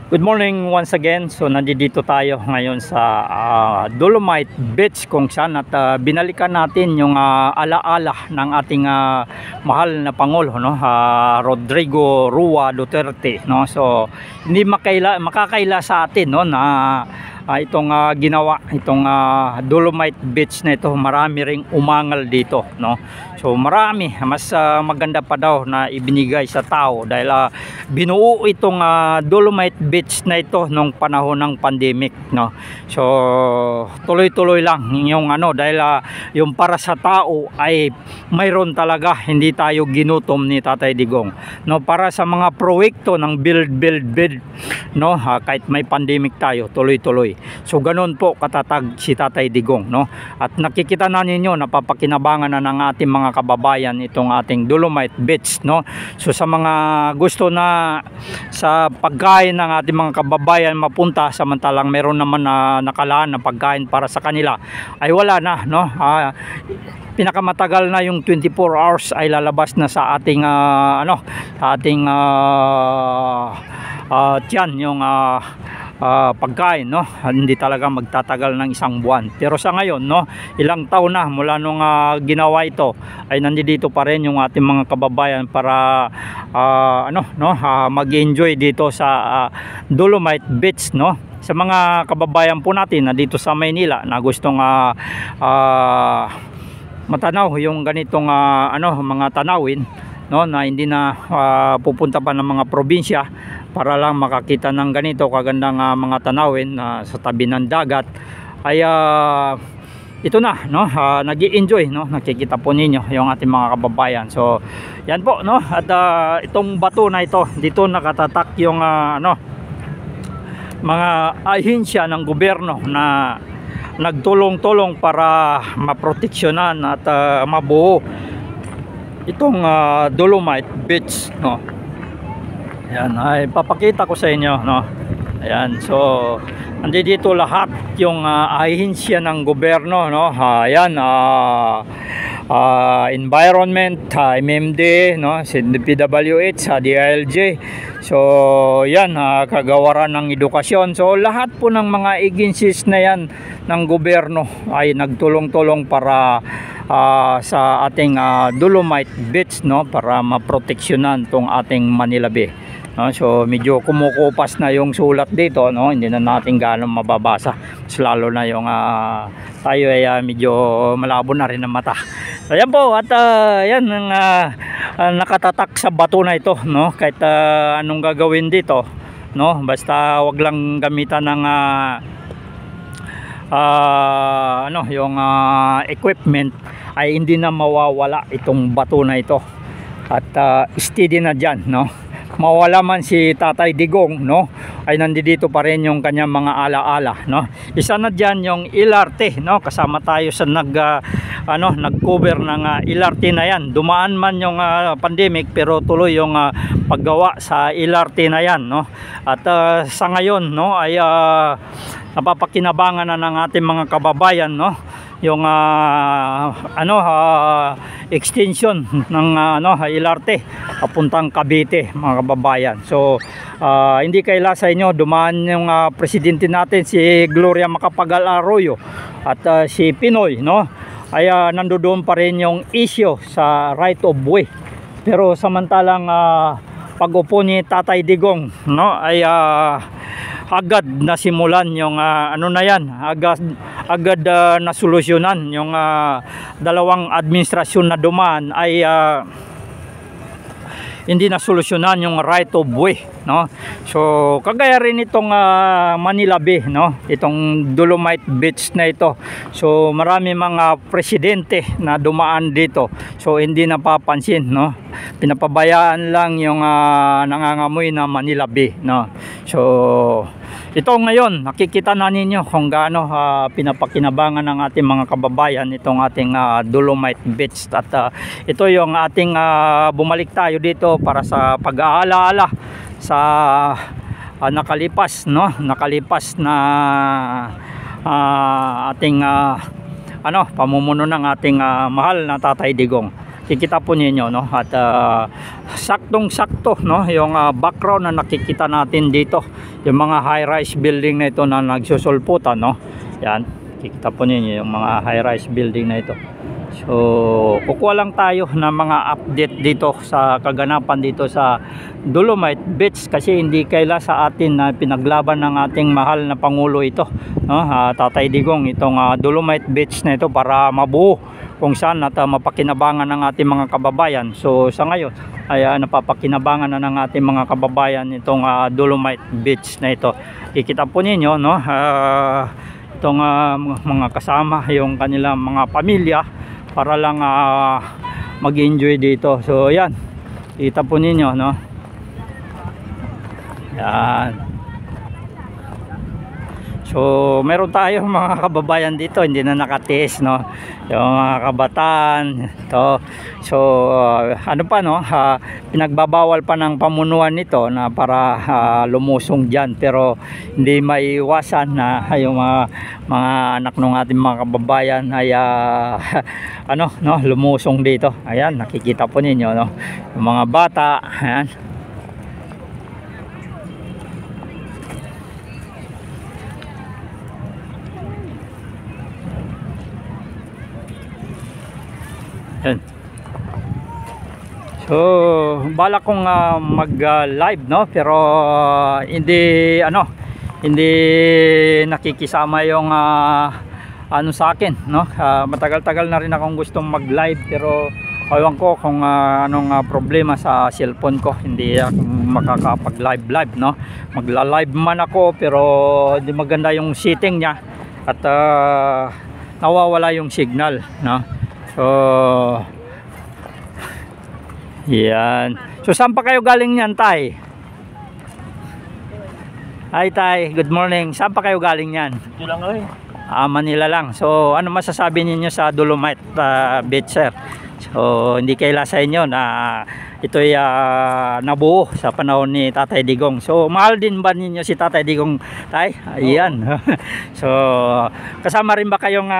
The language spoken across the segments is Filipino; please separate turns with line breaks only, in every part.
Good morning once again. So nandito tayo ngayon sa Dolomite Beach kung saan at binalikan natin yung alaala ng ating mahal na Pangulo, no? Rodrigo Roa Duterte, no? So hindi makakaila sa atin, no, na itong ginawa itong Dolomite Beach na ito. Marami ring umangal dito, no? So marami, mas maganda pa daw na ibinigay sa tao dahil binuo itong Dolomite Beach na ito nung panahon ng pandemic, no? So tuloy-tuloy lang yung dahil yung para sa tao ay mayroon talaga, hindi tayo ginutom ni Tatay Digong, no? Para sa mga proyekto ng build, no, kahit may pandemic tayo, tuloy-tuloy. So ganun po katatag si Tatay Digong, no? At nakikita na ninyo, napapakinabangan na ng ating mga kababayan itong ating Dolomite Beach, no? So sa mga gusto na sa pagkain ng ating mga kababayan mapunta, samantalang meron naman na nakalaan na pagkain para sa kanila, ay wala na, no? Pinakamatagal na yung 24 hours ay lalabas na sa ating tiyan yung pagkain, no? Hindi talaga magtatagal ng isang buwan. Pero sa ngayon, no, ilang taon na mula nung ginawa ito, ay nandito pa rin yung ating mga kababayan para mag-enjoy dito sa Dolomite Beach, no? Sa mga kababayan po natin na dito sa Maynila na gustong matanaw yung ganitong mga tanawin, no, na hindi na pupunta pa ng mga probinsya para lang makakita ng ganito kagandang mga tanawin sa tabi ng dagat, ay ito na, no, nag-i-enjoy, no, nakikita po ninyo yung ating mga kababayan. So yan po, no, at itong bato na ito, dito nakatatak yung mga ahensya ng gobyerno na nagtulong-tulong para maproteksyonan at mabuo itong Dolomite Beach, no. Ayan, ay papakita ko sa inyo, no. Ayan, so nandito lahat yung ahensya ng gobyerno, no. Ayan, environment, MMD, no, PWH, DILG. So yan, kagawaran ng edukasyon. So lahat po ng mga agencies na yan ng gobyerno ay nagtulong-tulong para sa ating Dolomite Beach, no, para maproteksyonan tong ating Manila Bay, no. So medyo kumukupas na yung sulat dito, no, hindi na natin gaano mababasa, mas lalo na yung tayo ay medyo malabo na rin ang mata. Ayan po, at yan ang nakatatak sa bato na ito, no, kahit anong gagawin dito, no, basta wag lang gamitan ng yung equipment, ay hindi na mawawala itong bato na ito at steady na dyan, no. Mawala man si Tatay Digong, no, ay nandito pa rin yung kanyang mga alaala, no. Isa na dyan yung LRT, no, kasama tayo sa nag-cover ng LRT na yan. Dumaan man yung pandemic, pero tuloy yung paggawa sa LRT na yan, no. At sa ngayon, no, ay napapakinabangan na ng ating mga kababayan, no, yung extension ng LRT papuntang Cavite, mga kababayan. So hindi kaila sa inyo, dumaan yung presidente natin si Gloria Macapagal Arroyo at si Pinoy, no, ay nandoon pa rin yung issue sa right of way. Pero samantalang pag-upo ni Tatay Digong, no, ay agad nasimulan yung na yan, agad nasolusyonan yung dalawang administrasyon na dumaan, ay hindi nasolusyonan yung right of way, no. So kagaya rin itong Manila Bay, no, itong Dolomite Beach na ito. So marami mga presidente na dumaan dito, so hindi napapansin, no, pinapabayaan lang yung nangangamoy na Manila Bay, no. So ito ngayon, nakikita na ninyo kung gaano pinapakinabangan ng ating mga kababayan itong ating Dolomite Beach. At ito yung ating bumalik tayo dito para sa pag-aalaala sa nakalipas, no, nakalipas na ating pamumuno ng ating mahal na Tatay Digong. kikita po ninyo, no, at saktong-sakto, no, yung background na nakikita natin dito, yung mga high-rise building na ito na nagsusulputan, no. Yan, kikita po ninyo yung mga high-rise building na ito. So kukuha lang tayo ng mga update dito sa kaganapan dito sa Dolomite Beach, kasi hindi kaila sa atin na pinaglaban ng ating mahal na Pangulo ito, no? Tatay Digong, itong Dolomite Beach na ito para mabuo kung saan at mapakinabangan ng ating mga kababayan. So sa ngayon ay napapakinabangan na ng ating mga kababayan itong Dolomite Beach na ito. Kikita po ninyo, no, itong mga kasama yung kanilang mga pamilya para lang mag-enjoy dito. So yan, kita po ninyo, no, yan. So meron tayong mga kababayan dito hindi na nakatiis, no, yung mga kabataan ito. So ano pa, no, pinagbabawal pa ng pamunuan nito na para lumusong dyan, pero hindi maiwasan na yung mga anak ng ating mga kababayan ay ano, no, lumusong dito. Ayan, nakikita po ninyo, no, yung mga bata. Ayan. Yan. So balak kong mag live, no, pero hindi hindi nakikisama yung ano sa akin, no. Matagal-tagal na rin akong gustong mag live, pero ewan ko kung anong problema sa cellphone ko, hindi ako makakapag live, no. Magla live man ako pero hindi maganda yung setting niya at nawawala yung signal, no. So yan. So saan pa kayo galing niyan, Tay? Hi Tay, good morning. Saan pa kayo galing niyan?
Ito lang eh.
Manila lang. So ano masasabi niyo sa Dolomite Beach, sir? So hindi kaila sa inyo na ito'y nabuo sa panahon ni Tatay Digong. So mahal din ba ninyo si Tatay Digong, Tay? Ayan. So kasama rin ba kayong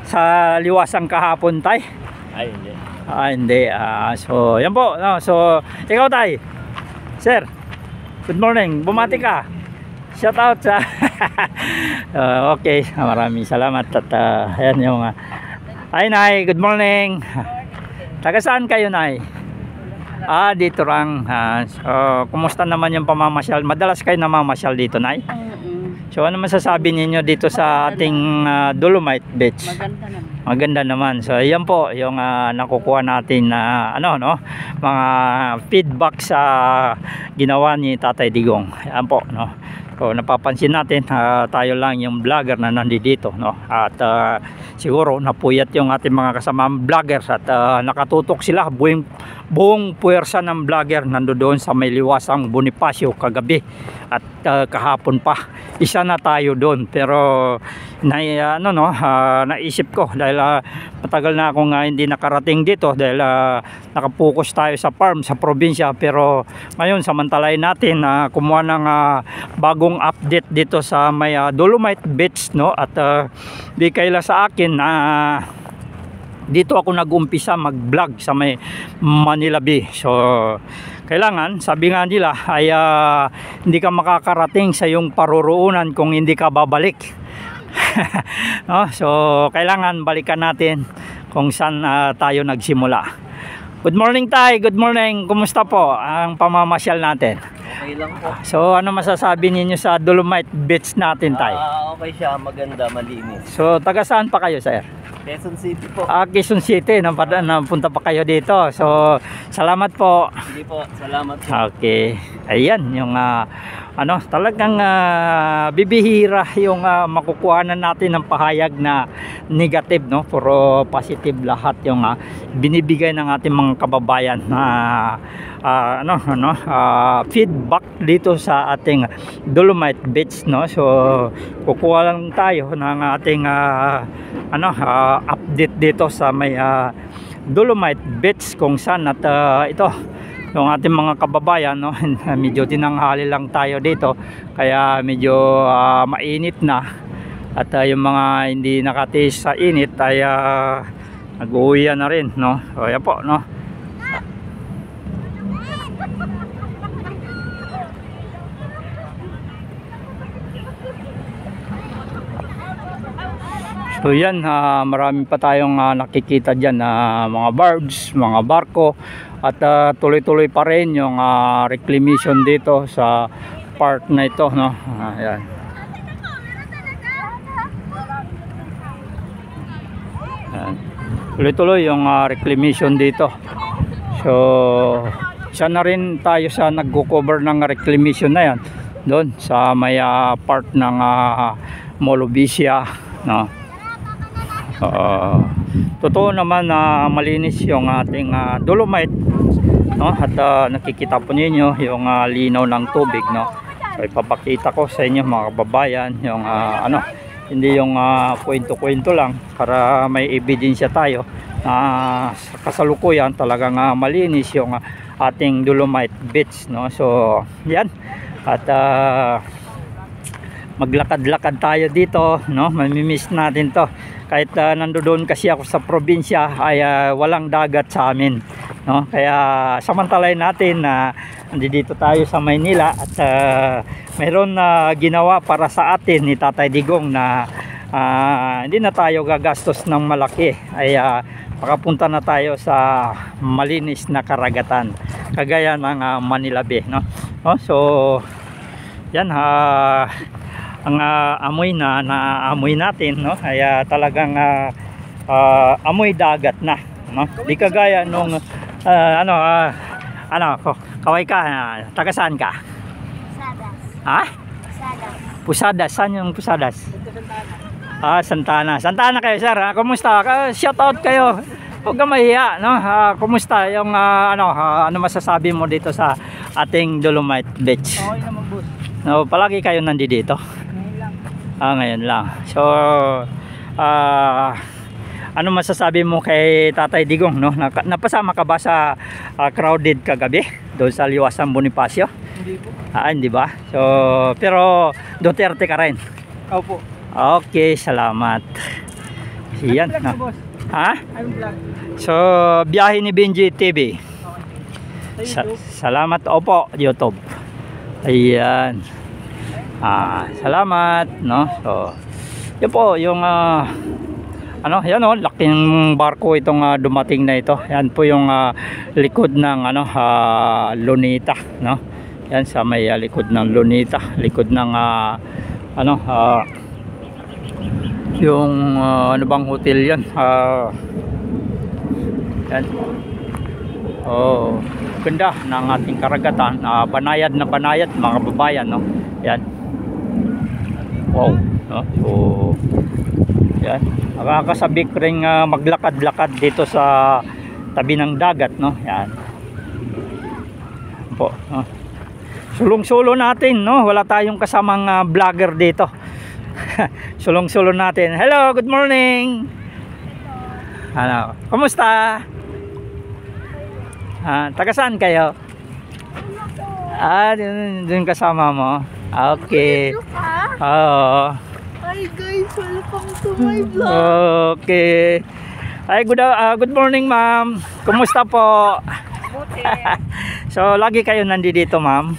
sa liwasang kahapon, Tay?
Ay, hindi.
Hindi. So yan po, no? So ikaw, Tay, sir, good morning. Bumati ka. Shout out sa okay, maraming salamat. At ayan yung ay, Nay, good morning. Taga saan kayo, Nay? Dito lang. So kumusta naman yung pamamasyal? Madalas kayo namamasyal dito, Nay? So ano masasabi ninyo dito sa ating Dolomite Beach?
Maganda naman.
Maganda naman. So ayan po yung nakukuha natin na no, mga feedback sa ginawa ni Tatay Digong. Ayan po, no. So napapansin natin tayo lang yung vlogger na nandito, no. At siguro napuyat yung ating mga kasamang vloggers at nakatutok sila. Buong puwersa ng vlogger nandoon sa may liwasang Bonifacio kagabi at kahapon pa. Isa na tayo doon, pero naisip ko dahil matagal na akong hindi nakarating dito dahil nakapokus tayo sa farm sa probinsya, pero ngayon samantalahin natin kumuha ng bagong update dito sa may Dolomite Beach, no. At di kaila sa akin na dito ako nag-umpisa mag-vlog sa may Manila Bay. So kailangan, sabi nga nila ay hindi ka makakarating sa iyong paruroonan kung hindi ka babalik. No? So kailangan balikan natin kung saan tayo nagsimula. Good morning, Tay. Good morning. Kumusta po ang pamamasyal natin?
Okay lang po.
So ano masasabi ninyo sa Dolomite Beach natin, Tay?
Okay siya, maganda, malinis.
So taga saan pa kayo, sir?
Quezon City po.
Quezon City, napunta pa kayo dito. So salamat po.
Hindi po, salamat po.
Okay. Ayan yung talagang bibihira yung makukuhanan natin ng pahayag na negative, no. Puro positive lahat yung binibigay ng ating mga kababayan na feedback dito sa ating Dolomite Beach, no. So kukuha lang tayo ng ating update dito sa may Dolomite Beach kung saan at ito yung ating mga kababayan, no. Medyo tinanghali lang tayo dito kaya medyo mainit na at yung mga hindi nakatiis sa init ay Nag-uwian na rin, no? So yan po, no? So yan, marami pa tayong nakikita dyan na mga barge, mga barko, at tuloy-tuloy pa rin yung reclamation dito sa part na ito, no? Ayan. Ayan. Tuloy-tuloy yung reclamation dito. So siya na rin tayo sa nagko-cover ng reclamation na yan doon sa may part ng Molobisia, no? Totoo naman na malinis yung ating dolomite, no? At nakikita po ninyo yung linaw ng tubig, no? So ipapakita ko sa inyo mga kababayan yung hindi yung kwento-kwento lang, para may ebidensya tayo sa kasalukuyan talagang malinis yung ating dolomite beach, no? So yan, at maglakad-lakad tayo dito, no? Mamimiss natin to. Kahit nandoon kasi ako sa probinsya ay walang dagat sa amin, no? Kaya samantalahin natin na dito tayo sa Maynila at mayroon na ginawa para sa atin ni Tatay Digong na hindi na tayo gagastos ng malaki, ay makapunta na tayo sa malinis na karagatan kagaya ng Manila Bay, no? So yan, ang amoy na naamoy natin, no, ay talagang amoy dagat na, no? Di kagaya nung kaway ka, taga saan ka?
Pusadas.
Ha?
Pusadas.
Pusadas, saan yung Pusadas? Santana. Santana kayo, sir. Kumusta? Shout out kayo. Huwag ka mahiya, no? Kumusta yung ano masasabi mo dito sa ating Dolomite Beach?
Okay naman, boss.
No, palagi kayo nandito. Ngayon lang. So ano masasabi mo kay Tatay Digong, no? Napasama ka ba sa crowded kagabi doon sa Liwasan Bonifacio?
Hindi po.
Hindi ba? So pero Duterte ka rin.
Opo.
Okay, salamat. Yan, no?
boss?
Ha?
Anong vlog?
So biyahe ni Benji TV. Salamat. Opo, YouTube. Ayan. Salamat, no? So yun po yung yan, oh, laking barko itong dumating na ito. Yan po yung likod ng Lunita, no? Yan sa may likod ng Lunita, likod ng yung ano bang hotel yan? Yan. Oh, ganda ng ating karagatan. Banayad na banayad, mga babayan, no? Yan. Wow, no? So yan, nakakasabik rin maglakad-lakad dito sa tabi ng dagat, no? Yan po, no? Sulong-sulo natin, no? Wala tayong kasamang vlogger dito. Sulong-sulo natin. Hello, good morning. Kumusta? Taga saan kayo? Dun kasama mo. Okay. Oo.
Hi guys, welcome to my vlog.
Okay. Ay, good morning, ma'am. Kumusta po? So, lagi kayo nandito, ma'am?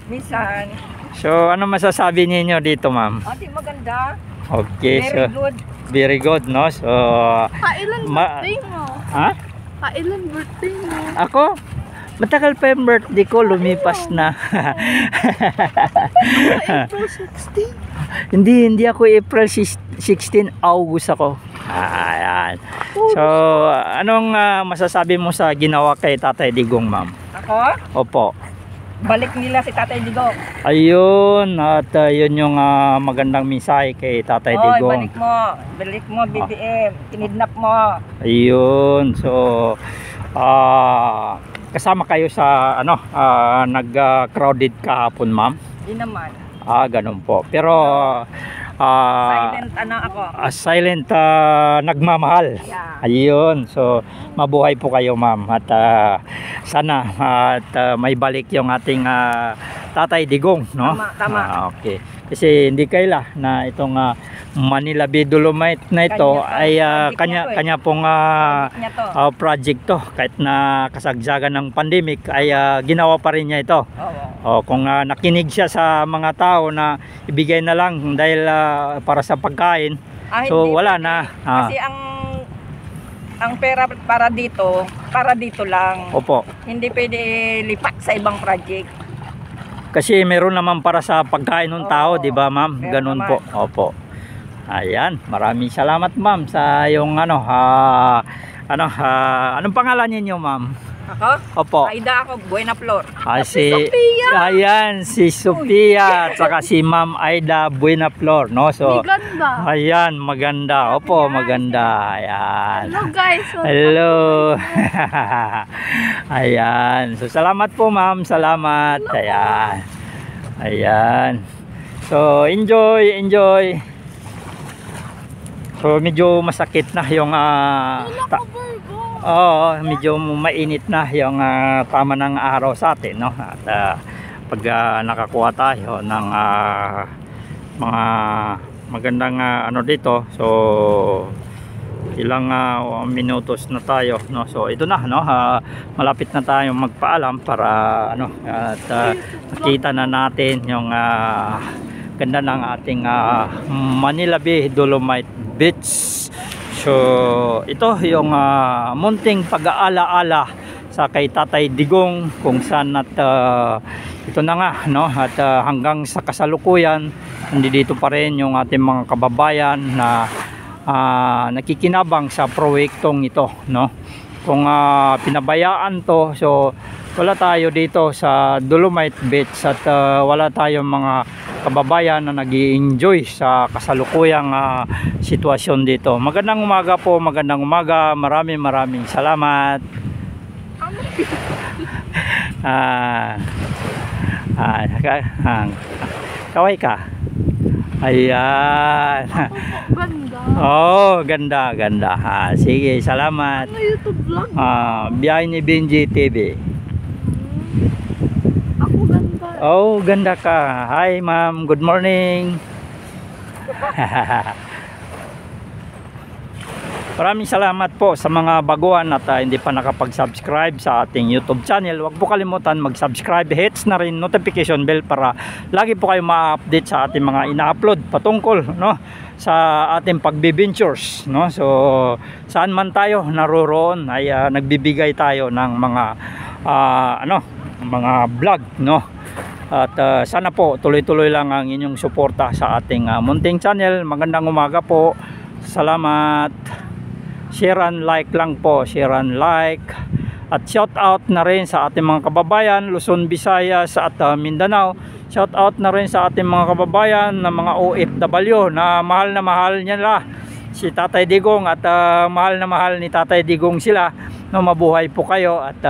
Minsan.
So, ano masasabi niyo dito, ma'am?
Ate, maganda.
Okay,
Very good.
very good, no? So,
Kailan birthday mo?
ha?
Kailan birthday mo?
Ako? Matagal pa yung birthday ko, lumipas na.
April 16.
Hindi ako April 16, August ako. Ayan. So, anong masasabi mo sa ginawa kay Tatay Digong, ma'am?
Ako?
Opo.
Balik nila si Tatay Digong.
Ayun, at yun yung magandang mensahe kay Tatay Digong.
Balik mo. Balik mo, BBM. Kinidnap mo.
Ayun, so kasama kayo sa nag-crowded kahapon, ma'am?
Di naman.
Ganun po. Pero
Silent ako.
silent nagmamahal.
Yeah.
Ayun. So mabuhay po kayo, ma'am. At sana at may balik yung ating Tatay Digong, no?
Tama.
Okay. Kasi hindi kaila na itong Manila Bay Dolomite na ito ay kanya pong
Niya to.
project to. Kahit na kasagsagan ng pandemic ay ginawa pa rin niya ito.
Oo.
Kung nakinig siya sa mga tao na ibigay na lang dahil para sa pagkain, so
Hindi
wala
pwede.
na.
Kasi ang pera para dito lang.
Opo.
Hindi pwede lipat sa ibang project.
Kasi meron naman para sa pagkain ng tao,
Oo,
di ba, ma'am?
meron
Ganun
naman.
po. Opo. Ayan, maraming salamat, ma'am, sa yung anong pangalan niyo, ma'am?
Ako?
Opo.
Aida ako, Buena Flor.
Si Ayan, si Sophia at saka si Ma'am Aida Buena Flor, no? So,
May ganda.
ayan, maganda. Opo, maganda. Ayan.
Hello guys.
Hello. Ayan. So, salamat po, ma'am. Salamat. Ayan. Ayan. So, enjoy. So, medyo masakit na yung medyo mainit na yung tama ng araw sa atin, no? At pag nakakuha tayo ng mga magandang dito, so ilang minutos na tayo, no? So ito na, no? Malapit na tayo magpaalam para at makita na natin yung ganda ng ating Manila Bay Dolomite Beach. So ito yung munting pag-aalaala sa kay Tatay Digong, kung saan at ito na nga, no? At hanggang sa kasalukuyan nandito pa rin yung ating mga kababayan na nakikinabang sa proyektong ito, no? Kung pinabayaan to, so wala tayo dito sa Dolomite Beach at wala tayong mga kababayan na nag-i-enjoy sa kasalukuyang sitwasyon dito. Magandang umaga po, magandang umaga. Maraming salamat. Kaway ka. Ayan.
Ganda.
Oh, ganda. Sige, salamat.
Ano YouTube vlog?
Biyahe ni Benji TV.
Ako ganda.
Oh, ganda ka. Hi, ma'am. Good morning. Maraming salamat po sa mga baguhan at hindi pa nakapag-subscribe sa ating YouTube channel. Huwag po kalimutan mag-subscribe, hits na rin notification bell para lagi po kayo ma-update sa ating mga ina-upload patungkol, no, sa ating pagbibintures, no. So saan man tayo naroroon ay nagbibigay tayo ng mga mga vlog, no. At sana po tuloy-tuloy lang ang inyong suporta sa ating munting channel. Magandang umaga po. Salamat. Share and like lang po, share and like. At shout out na rin sa ating mga kababayan Luzon, Visayas at Mindanao. Shout out na rin sa ating mga kababayan na mga OFW na mahal nila si Tatay Digong at mahal na mahal ni Tatay Digong sila, no. Mabuhay po kayo at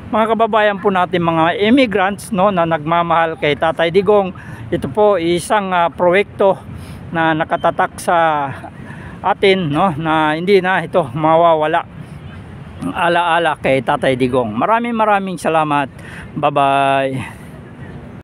mga kababayan po natin mga immigrants, no, na nagmamahal kay Tatay Digong. Ito po isang proyekto na nakatatak sa atin, no, na hindi na ito mawawala alaala kay Tatay Digong. Maraming salamat. Bye bye.